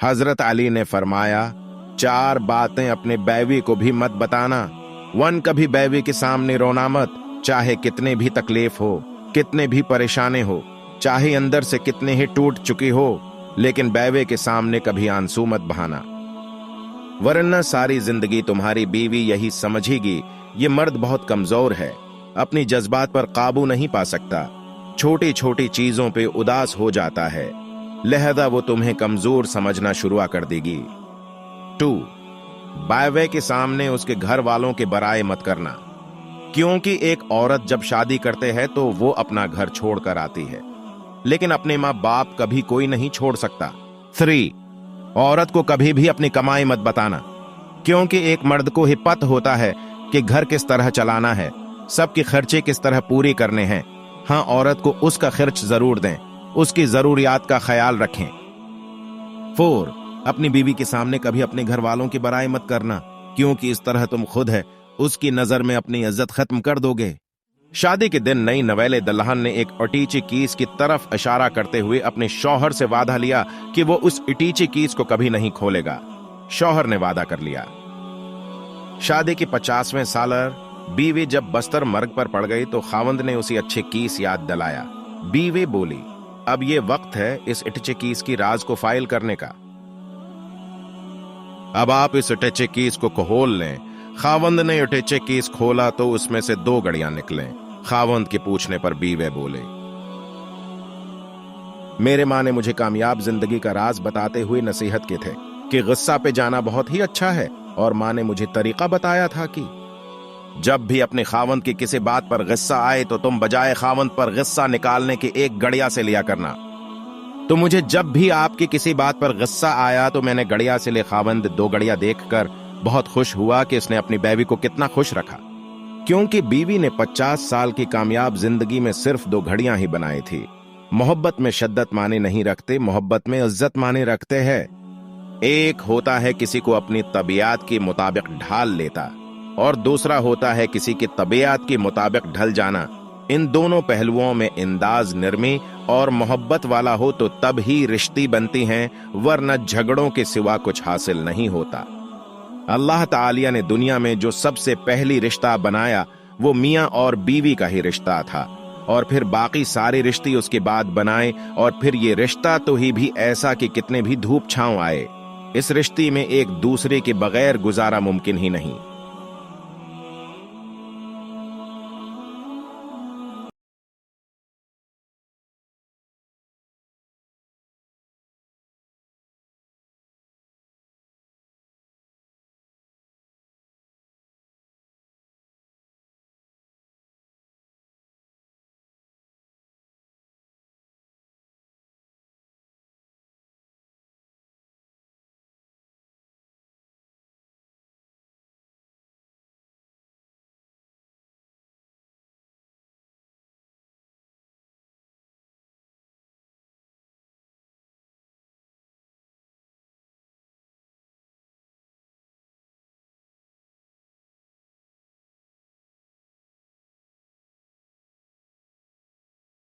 हजरत अली ने फरमाया, 4 बातें अपने बैवी को भी मत बताना। 1, कभी बैवी के सामने रोना मत, चाहे कितने भी तकलीफ हो, कितने भी परेशानी हो, चाहे अंदर से कितने ही टूट चुकी हो, लेकिन बैवे के सामने कभी आंसू मत बहाना, वरना सारी जिंदगी तुम्हारी बीवी यही समझेगी ये मर्द बहुत कमजोर है, अपनी जज्बात पर काबू नहीं पा सकता, छोटी छोटी चीजों पे उदास हो जाता है, लिहाजा वो तुम्हें कमजोर समझना शुरू कर देगी। 2, बैवे के सामने उसके घर वालों के बराए मत करना, क्योंकि एक औरत जब शादी करते हैं तो वो अपना घर छोड़कर आती है, लेकिन अपने माँ बाप कभी कोई नहीं छोड़ सकता। 3, औरत को कभी भी अपनी कमाई मत बताना, क्योंकि एक मर्द को ही पता होता है कि घर किस तरह चलाना है, सबके खर्चे किस तरह पूरी करने हैं। हाँ, औरत को उसका खर्च जरूर दें, उसकी जरूरियात का ख्याल रखें। 4, अपनी बीवी के सामने कभी अपने घर वालों की बड़ाई मत करना, क्योंकि इस तरह तुम खुद है उसकी नजर में अपनी इज्जत खत्म कर दोगे। शादी के दिन नई नवेले दुल्हन ने एक अटीची कीस की तरफ इशारा करते हुए अपने शौहर से वादा लिया कि वो उस अटीची कीस को कभी नहीं खोलेगा। शौहर ने वादा कर लिया। शादी की 50वें सालर बीवी जब बस्तर मर्ग पर पड़ गई तो खावंद ने उसी अच्छे कीस याद दिलाया। बीवी बोली, अब ये वक्त है इस अटीचे कीस की राज को फाइल करने का, अब आप इस अटीचे कीस को खोल लें। खावंद ने अटीचे कीस खोला तो उसमें से 2 घड़ियां निकले। खावंद के पूछने पर बीवे बोले, मेरे माँ ने मुझे कामयाब जिंदगी का राज बताते हुए नसीहत की थे कि गुस्सा पे जाना बहुत ही अच्छा है, और माँ ने मुझे तरीका बताया था कि जब भी अपने खावंद की किसी बात पर गुस्सा आए तो तुम बजाय खावंद पर गुस्सा निकालने की 1 गड़िया से लिया करना। तो मुझे जब भी आपकी किसी बात पर गुस्सा आया तो मैंने गड़िया से ले खावंद 2 गड़िया देखकर बहुत खुश हुआ कि इसने अपनी बीवी को कितना खुश रखा, क्योंकि बीवी ने 50 साल की कामयाब जिंदगी में सिर्फ 2 घड़ियां ही बनाई थी। मोहब्बत में शिद्दत माने नहीं रखते, मोहब्बत में इज्जत माने रखते हैं। एक होता है किसी को अपनी तबीयत के मुताबिक ढाल लेता, और दूसरा होता है किसी की तबीयत के मुताबिक ढल जाना। इन दोनों पहलुओं में इंदाज नरमी और मोहब्बत वाला हो तो तब ही रिश्ते बनती हैं, वरना झगड़ों के सिवा कुछ हासिल नहीं होता। अल्लाह ताला ने दुनिया में जो सबसे पहली रिश्ता बनाया वो मियाँ और बीवी का ही रिश्ता था, और फिर बाकी सारे रिश्ते उसके बाद बनाए, और फिर ये रिश्ता तो ही भी ऐसा कि कितने भी धूप छांव आए, इस रिश्ते में एक दूसरे के बगैर गुजारा मुमकिन ही नहीं।